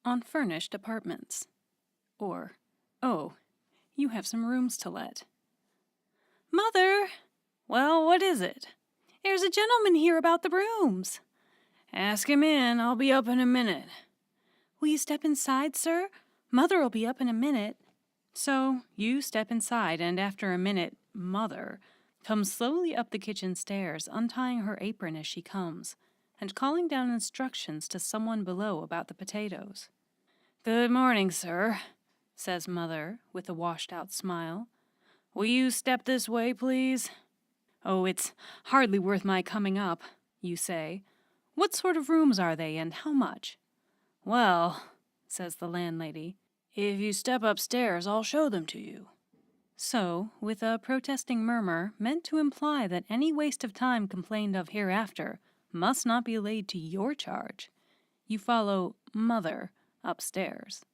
on Furnished Apartments. Or, oh, you have some rooms to let. Mother! Well, what is it? There's a gentleman here about the rooms. Ask him in. I'll be up in a minute. Will you step inside, sir? Mother'll be up in a minute. So you step inside, and after a minute, Mother comes slowly up the kitchen stairs, untying her apron as she comes, and calling down instructions to someone below about the potatoes. Good morning, sir, says Mother, with a washed-out smile. Will you step this way, please? Oh, it's hardly worth my coming up, you say. What sort of rooms are they, and how much? Well, says the landlady, if you step upstairs, I'll show them to you. So, with a protesting murmur meant to imply that any waste of time complained of hereafter must not be laid to your charge, you follow Mother upstairs.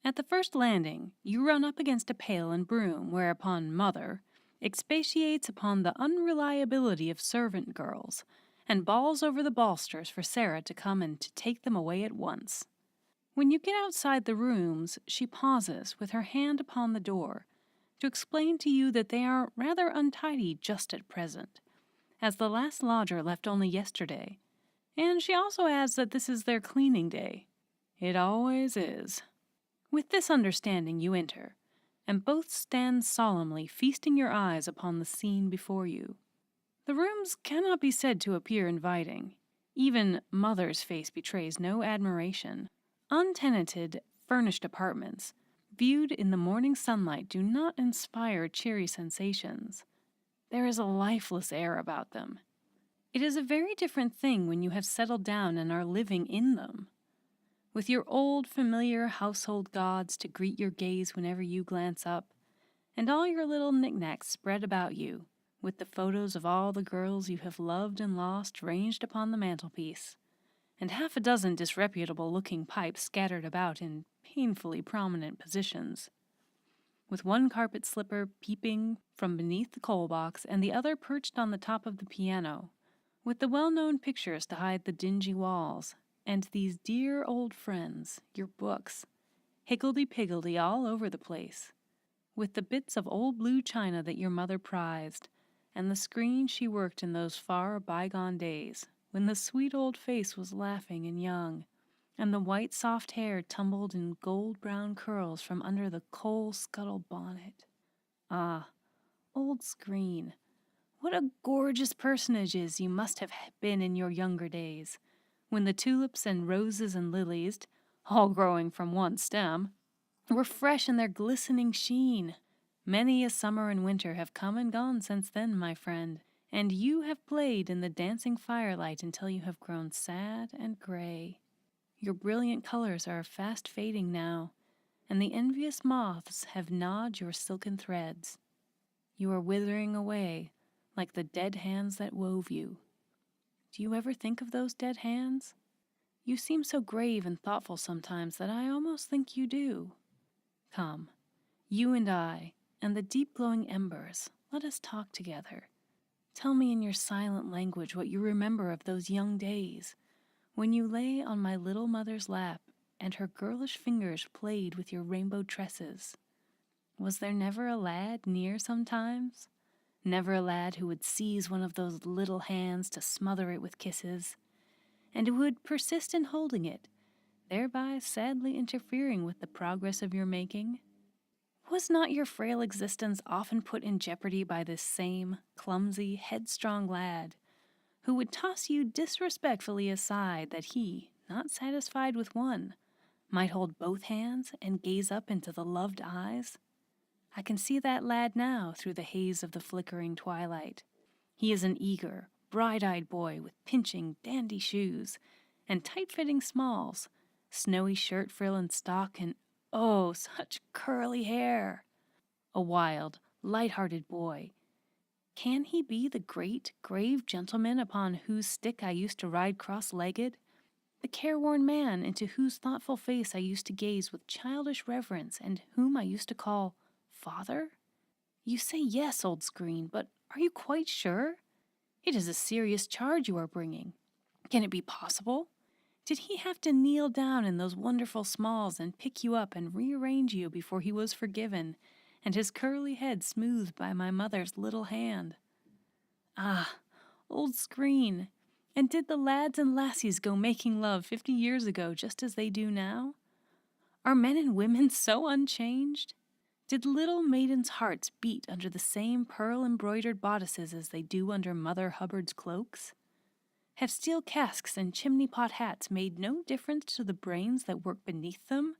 At the first landing, you run up against a pail and broom, whereupon Mother expatiates upon the unreliability of servant girls, and bawls over the balsters for Sarah to come and to take them away at once. When you get outside the rooms, she pauses, with her hand upon the door, to explain to you that they are rather untidy just at present, as the last lodger left only yesterday, and she also adds that this is their cleaning day. It always is. With this understanding you enter, and both stand solemnly feasting your eyes upon the scene before you. The rooms cannot be said to appear inviting. Even Mother's face betrays no admiration. Untenanted, furnished apartments, viewed in the morning sunlight, do not inspire cheery sensations. There is a lifeless air about them. It is a very different thing when you have settled down and are living in them, with your old familiar household gods to greet your gaze whenever you glance up, and all your little knickknacks spread about you, with the photos of all the girls you have loved and lost ranged upon the mantelpiece, and half a dozen disreputable-looking pipes scattered about in painfully prominent positions, with one carpet slipper peeping from beneath the coal box and the other perched on the top of the piano, with the well-known pictures to hide the dingy walls, and these dear old friends, your books, higgledy-piggledy all over the place, with the bits of old blue china that your mother prized, and the screen she worked in those far bygone days, when the sweet old face was laughing and young, and the white soft hair tumbled in gold-brown curls from under the coal-scuttle bonnet. Ah, old screen, what a gorgeous personages you must have been in your younger days, when the tulips and roses and lilies, all growing from one stem, were fresh in their glistening sheen. Many a summer and winter have come and gone since then, my friend, and you have played in the dancing firelight until you have grown sad and gray. Your brilliant colors are fast fading now, and the envious moths have gnawed your silken threads. You are withering away like the dead hands that wove you. Do you ever think of those dead hands? You seem so grave and thoughtful sometimes that I almost think you do. Come, you and I, and the deep glowing embers, let us talk together. Tell me in your silent language what you remember of those young days, when you lay on my little mother's lap, and her girlish fingers played with your rainbow tresses. Was there never a lad near sometimes? Never a lad who would seize one of those little hands to smother it with kisses, and who would persist in holding it, thereby sadly interfering with the progress of your making? Was not your frail existence often put in jeopardy by this same clumsy, headstrong lad, who would toss you disrespectfully aside that he, not satisfied with one, might hold both hands and gaze up into the loved eyes? I can see that lad now through the haze of the flickering twilight. He is an eager, bright-eyed boy with pinching, dandy shoes, and tight-fitting smalls, snowy shirt frill and stock, and oh, such curly hair! A wild, light-hearted boy. Can he be the great, grave gentleman upon whose stick I used to ride cross-legged? The careworn man into whose thoughtful face I used to gaze with childish reverence, and whom I used to call Father? You say yes, old screen, but are you quite sure? It is a serious charge you are bringing. Can it be possible? Did he have to kneel down in those wonderful smalls and pick you up and rearrange you before he was forgiven, and his curly head smoothed by my mother's little hand? Ah, old screen! And did the lads and lassies go making love 50 years ago just as they do now? Are men and women so unchanged? Did little maidens' hearts beat under the same pearl-embroidered bodices as they do under Mother Hubbard's cloaks? Have steel casks and chimney-pot hats made no difference to the brains that work beneath them?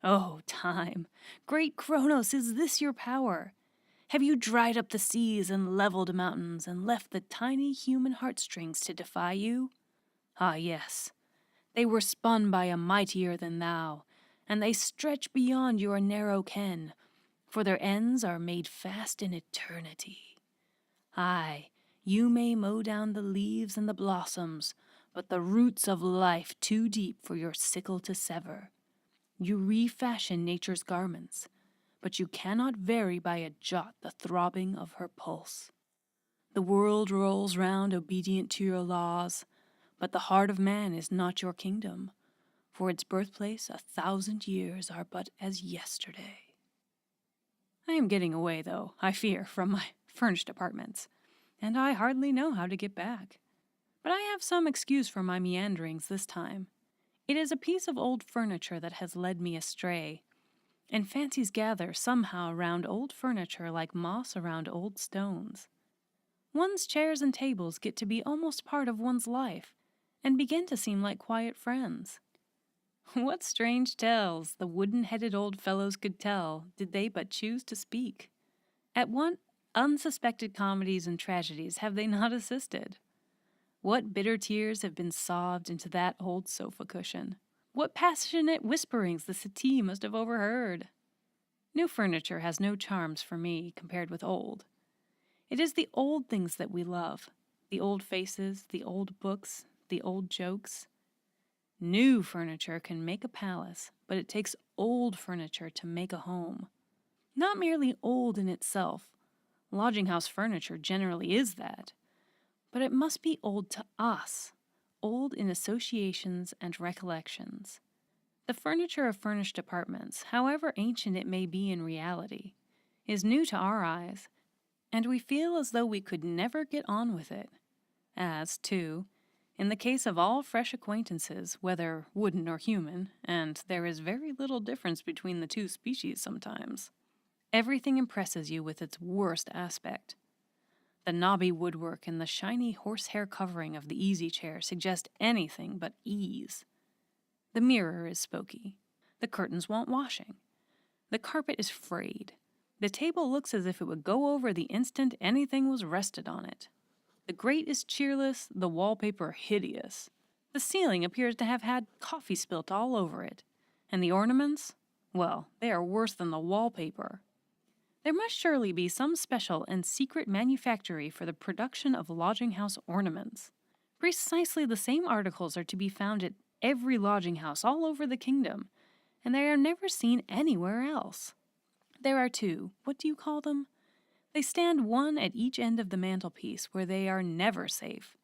Oh, time! Great Kronos, is this your power? Have you dried up the seas and leveled mountains and left the tiny human heartstrings to defy you? Ah, yes. They were spun by a mightier than thou, and they stretch beyond your narrow ken, for their ends are made fast in eternity. Aye, you may mow down the leaves and the blossoms, but the roots of life too deep for your sickle to sever. You refashion nature's garments, but you cannot vary by a jot the throbbing of her pulse. The world rolls round obedient to your laws, but the heart of man is not your kingdom, for its birthplace 1,000 years are but as yesterday. I am getting away, though, I fear, from my furnished apartments, and I hardly know how to get back. But I have some excuse for my meanderings this time. It is a piece of old furniture that has led me astray, and fancies gather somehow round old furniture like moss around old stones. One's chairs and tables get to be almost part of one's life, and begin to seem like quiet friends. What strange tales the wooden-headed old fellows could tell, did they but choose to speak. At what unsuspected comedies and tragedies have they not assisted? What bitter tears have been sobbed into that old sofa cushion? What passionate whisperings the settee must have overheard? New furniture has no charms for me compared with old. It is the old things that we love, the old faces, the old books, the old jokes. New furniture can make a palace, but it takes old furniture to make a home. Not merely old in itself. Lodging house furniture generally is that. But it must be old to us, old in associations and recollections. The furniture of furnished apartments, however ancient it may be in reality, is new to our eyes, and we feel as though we could never get on with it. As, too, in the case of all fresh acquaintances, whether wooden or human, and there is very little difference between the two species sometimes, everything impresses you with its worst aspect. The knobby woodwork and the shiny horsehair covering of the easy chair suggest anything but ease. The mirror is spoky. The curtains want washing. The carpet is frayed. The table looks as if it would go over the instant anything was rested on it. The grate is cheerless, the wallpaper hideous. The ceiling appears to have had coffee spilt all over it. And the ornaments? Well, they are worse than the wallpaper. There must surely be some special and secret manufactory for the production of lodging house ornaments. Precisely the same articles are to be found at every lodging house all over the kingdom, and they are never seen anywhere else. There are two, what do you call them? They stand one at each end of the mantelpiece where they are never safe,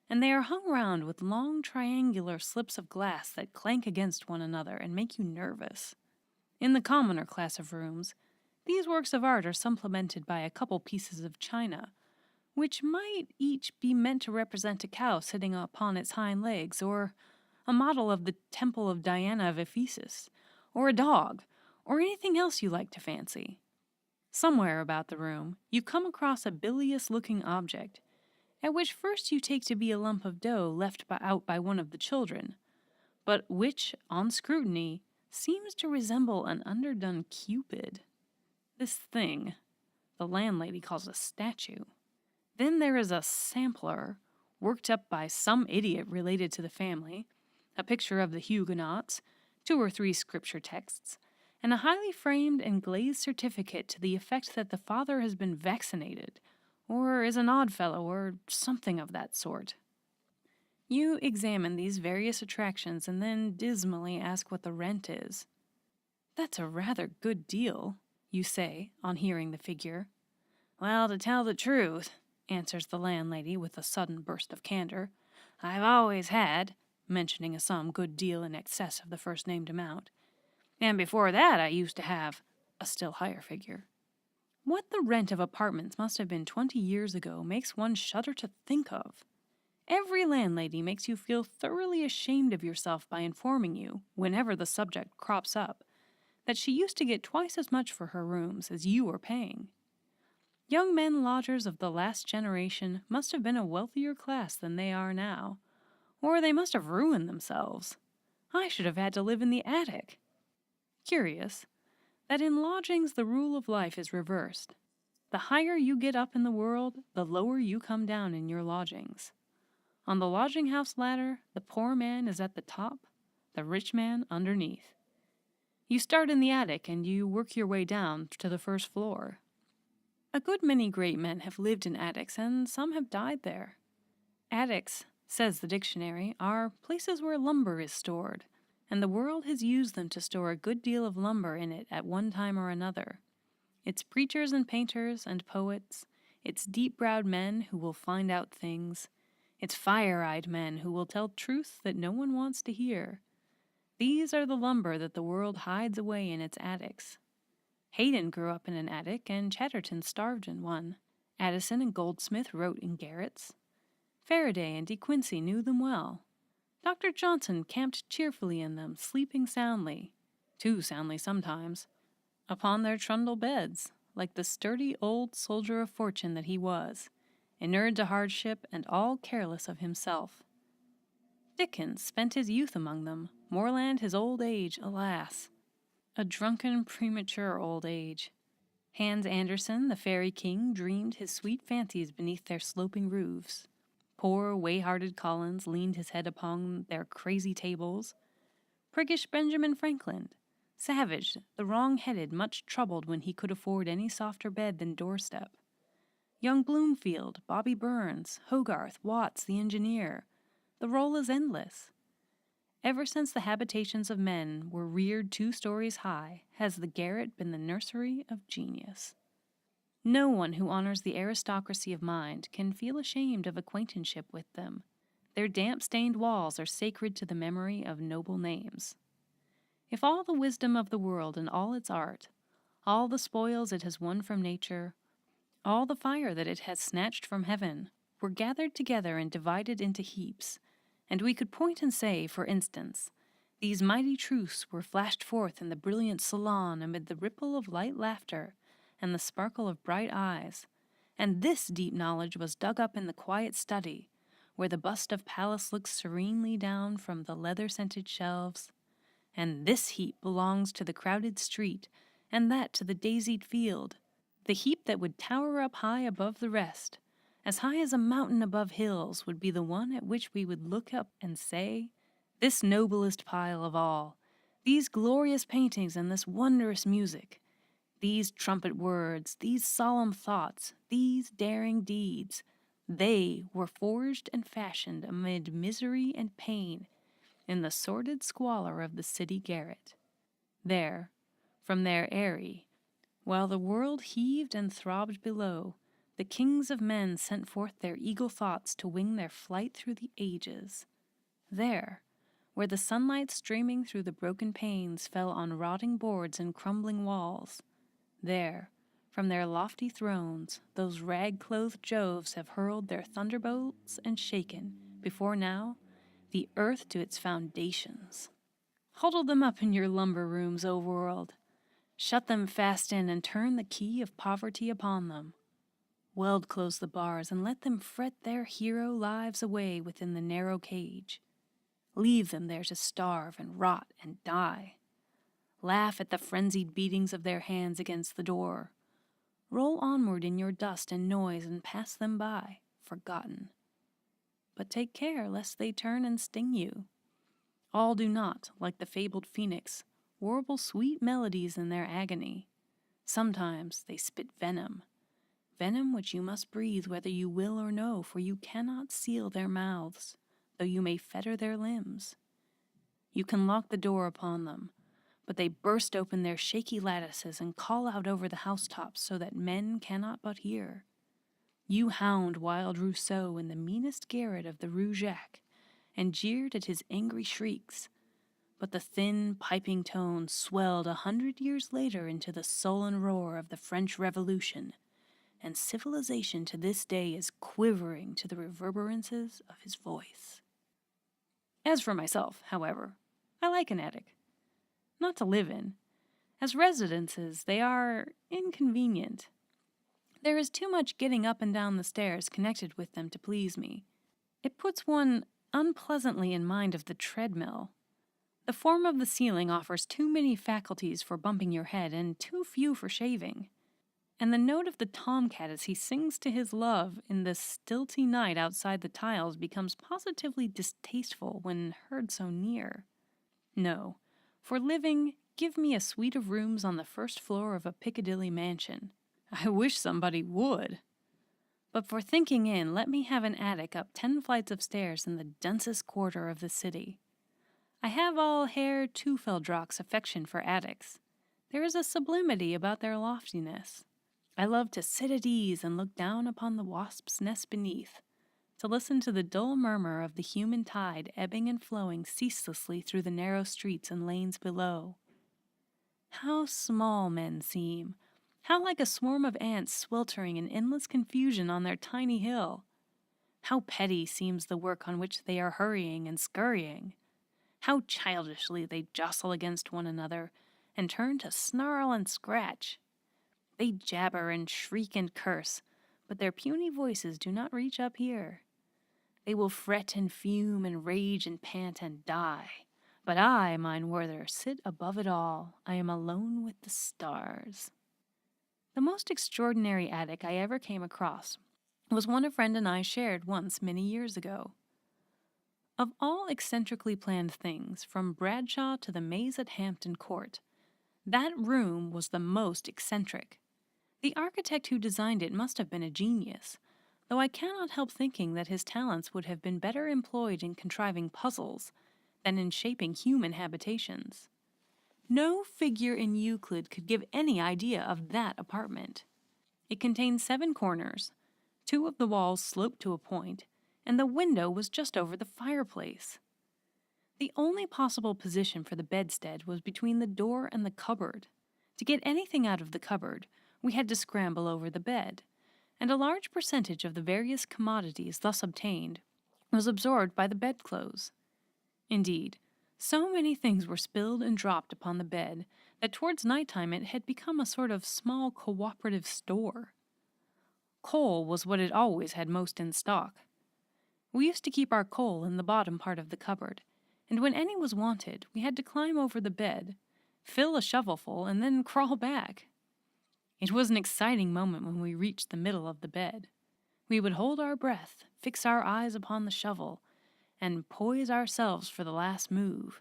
and they are hung round with long triangular slips of glass that clank against one another and make you nervous. In the commoner class of rooms, these works of art are supplemented by a couple pieces of china, which might each be meant to represent a cow sitting upon its hind legs, or a model of the Temple of Diana of Ephesus, or a dog, or anything else you like to fancy. Somewhere about the room, you come across a bilious-looking object, at which first you take to be a lump of dough left out by one of the children, but which, on scrutiny, seems to resemble an underdone Cupid. This thing, the landlady calls a statue. Then there is a sampler, worked up by some idiot related to the family, a picture of the Huguenots, 2 or 3 scripture texts, and a highly framed and glazed certificate to the effect that the father has been vaccinated, or is an odd fellow, or something of that sort. You examine these various attractions and then dismally ask what the rent is. "That's a rather good deal," you say, on hearing the figure. "Well, to tell the truth," answers the landlady with a sudden burst of candor, "I've always had, mentioning a sum good deal in excess of the first-named amount. "And before that I used to have," a still higher figure. What the rent of apartments must have been 20 years ago makes one shudder to think of. Every landlady makes you feel thoroughly ashamed of yourself by informing you, whenever the subject crops up, that she used to get twice as much for her rooms as you are paying. Young men lodgers of the last generation must have been a wealthier class than they are now, or they must have ruined themselves. I should have had to live in the attic. Curious that in lodgings the rule of life is reversed. The higher you get up in the world, the lower you come down in your lodgings. On the lodging house ladder, the poor man is at the top, the rich man underneath. You start in the attic and you work your way down to the first floor. A good many great men have lived in attics, and some have died there. Attics, says the dictionary, are places where lumber is stored, and the world has used them to store a good deal of lumber in it at one time or another. It's preachers and painters and poets, it's deep-browed men who will find out things, it's fire-eyed men who will tell truths that no one wants to hear. These are the lumber that the world hides away in its attics. Haydn grew up in an attic, and Chatterton starved in one. Addison and Goldsmith wrote in garrets. Faraday and De Quincey knew them well. Dr. Johnson camped cheerfully in them, sleeping soundly, too soundly sometimes, upon their trundle beds, like the sturdy old soldier of fortune that he was, inured to hardship and all careless of himself. Dickens spent his youth among them, Morland his old age, alas! A drunken, premature old age. Hans Andersen, the fairy king, dreamed his sweet fancies beneath their sloping roofs. Poor, way-hearted Collins leaned his head upon their crazy tables. Priggish Benjamin Franklin, savage, the wrong-headed, much troubled when he could afford any softer bed than doorstep. Young Bloomfield, Bobby Burns, Hogarth, Watts, the engineer. The roll is endless. Ever since the habitations of men were reared 2 stories high, has the garret been the nursery of genius. No one who honors the aristocracy of mind can feel ashamed of acquaintanceship with them. Their damp-stained walls are sacred to the memory of noble names. If all the wisdom of the world and all its art, all the spoils it has won from nature, all the fire that it has snatched from heaven, were gathered together and divided into heaps, and we could point and say, for instance, these mighty truths were flashed forth in the brilliant salon amid the ripple of light laughter and the sparkle of bright eyes, and this deep knowledge was dug up in the quiet study, where the bust of Pallas looks serenely down from the leather-scented shelves, and this heap belongs to the crowded street, and that to the daisied field, the heap that would tower up high above the rest, as high as a mountain above hills, would be the one at which we would look up and say, "This noblest pile of all, these glorious paintings and this wondrous music, these trumpet words, these solemn thoughts, these daring deeds, they were forged and fashioned amid misery and pain in the sordid squalor of the city garret. There, from their eyrie, while the world heaved and throbbed below, the kings of men sent forth their eagle thoughts to wing their flight through the ages. There, where the sunlight streaming through the broken panes fell on rotting boards and crumbling walls, there, from their lofty thrones, those rag-clothed Joves have hurled their thunderbolts and shaken, before now, the earth to its foundations. Huddle them up in your lumber rooms, O world. Shut them fast in and turn the key of poverty upon them. Weld close the bars and let them fret their hero lives away within the narrow cage. Leave them there to starve and rot and die. Laugh at the frenzied beatings of their hands against the door. Roll onward in your dust and noise and pass them by, forgotten. But take care lest they turn and sting you. All do not, like the fabled phoenix, warble sweet melodies in their agony. Sometimes they spit venom, venom which you must breathe whether you will or no, for you cannot seal their mouths, though you may fetter their limbs. You can lock the door upon them, but they burst open their shaky lattices and call out over the housetops so that men cannot but hear. You hound wild Rousseau in the meanest garret of the Rue Jacques, and jeered at his angry shrieks. But the thin, piping tones swelled 100 years later into the sullen roar of the French Revolution, and civilization to this day is quivering to the reverberances of his voice. As for myself, however, I like an attic. Not to live in. As residences, they are inconvenient. There is too much getting up and down the stairs connected with them to please me. It puts one unpleasantly in mind of the treadmill. The form of the ceiling offers too many faculties for bumping your head and too few for shaving. And the note of the tomcat as he sings to his love in the stilty night outside the tiles becomes positively distasteful when heard so near. No, for living, give me a suite of rooms on the first floor of a Piccadilly mansion. I wish somebody would. But for thinking in, let me have an attic up 10 flights of stairs in the densest quarter of the city. I have all Herr Teufelsdrock's affection for attics. There is a sublimity about their loftiness. I love to sit at ease and look down upon the wasp's nest beneath, to listen to the dull murmur of the human tide ebbing and flowing ceaselessly through the narrow streets and lanes below. How small men seem! How like a swarm of ants sweltering in endless confusion on their tiny hill! How petty seems the work on which they are hurrying and scurrying! How childishly they jostle against one another and turn to snarl and scratch! They jabber and shriek and curse, but their puny voices do not reach up here. They will fret and fume and rage and pant and die. But I, mine Werther, sit above it all. I am alone with the stars. The most extraordinary attic I ever came across was one a friend and I shared once many years ago. Of all eccentrically planned things, from Bradshaw to the maze at Hampton Court, that room was the most eccentric. The architect who designed it must have been a genius, though I cannot help thinking that his talents would have been better employed in contriving puzzles than in shaping human habitations. No figure in Euclid could give any idea of that apartment. It contained 7 corners, 2 of the walls sloped to a point, and the window was just over the fireplace. The only possible position for the bedstead was between the door and the cupboard. To get anything out of the cupboard, we had to scramble over the bed, and a large percentage of the various commodities thus obtained was absorbed by the bedclothes. Indeed, so many things were spilled and dropped upon the bed that towards nighttime it had become a sort of small cooperative store. Coal was what it always had most in stock. We used to keep our coal in the bottom part of the cupboard, and when any was wanted, we had to climb over the bed, fill a shovelful, and then crawl back. It was an exciting moment when we reached the middle of the bed. We would hold our breath, fix our eyes upon the shovel, and poise ourselves for the last move.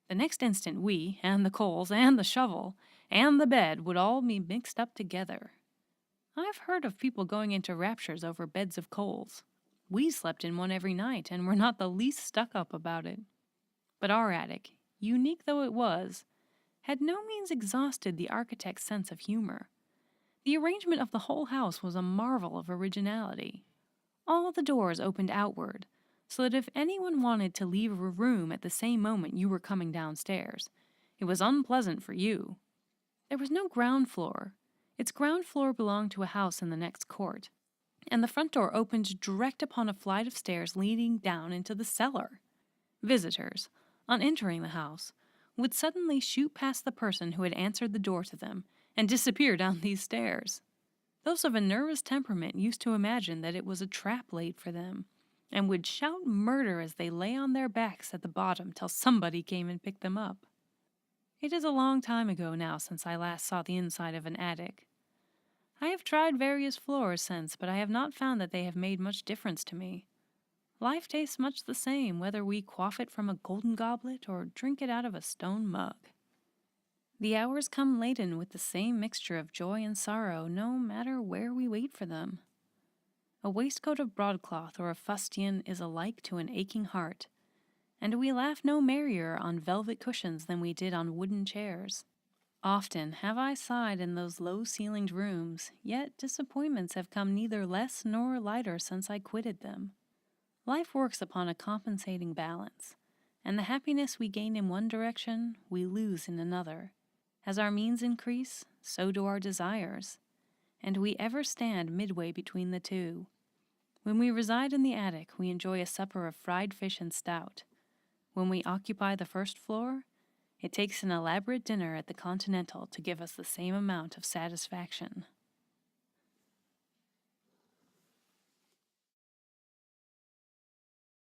The next instant we, and the coals, and the shovel, and the bed would all be mixed up together. I've heard of people going into raptures over beds of coals. We slept in one every night, and were not the least stuck up about it. But our attic, unique though it was, had no means exhausted the architect's sense of humor. The arrangement of the whole house was a marvel of originality. All the doors opened outward, so that if anyone wanted to leave a room at the same moment you were coming downstairs, it was unpleasant for you. There was no ground floor. Its ground floor belonged to a house in the next court, and the front door opened direct upon a flight of stairs leading down into the cellar. Visitors, on entering the house, would suddenly shoot past the person who had answered the door to them and disappear down these stairs. Those of a nervous temperament used to imagine that it was a trap laid for them, and would shout murder as they lay on their backs at the bottom till somebody came and picked them up. It is a long time ago now since I last saw the inside of an attic. I have tried various floors since, but I have not found that they have made much difference to me. Life tastes much the same whether we quaff it from a golden goblet or drink it out of a stone mug. The hours come laden with the same mixture of joy and sorrow, no matter where we wait for them. A waistcoat of broadcloth or a fustian is alike to an aching heart, and we laugh no merrier on velvet cushions than we did on wooden chairs. Often have I sighed in those low-ceilinged rooms, yet disappointments have come neither less nor lighter since I quitted them. Life works upon a compensating balance, and the happiness we gain in one direction, we lose in another. As our means increase, so do our desires, and we ever stand midway between the two. When we reside in the attic, we enjoy a supper of fried fish and stout. When we occupy the first floor, it takes an elaborate dinner at the Continental to give us the same amount of satisfaction.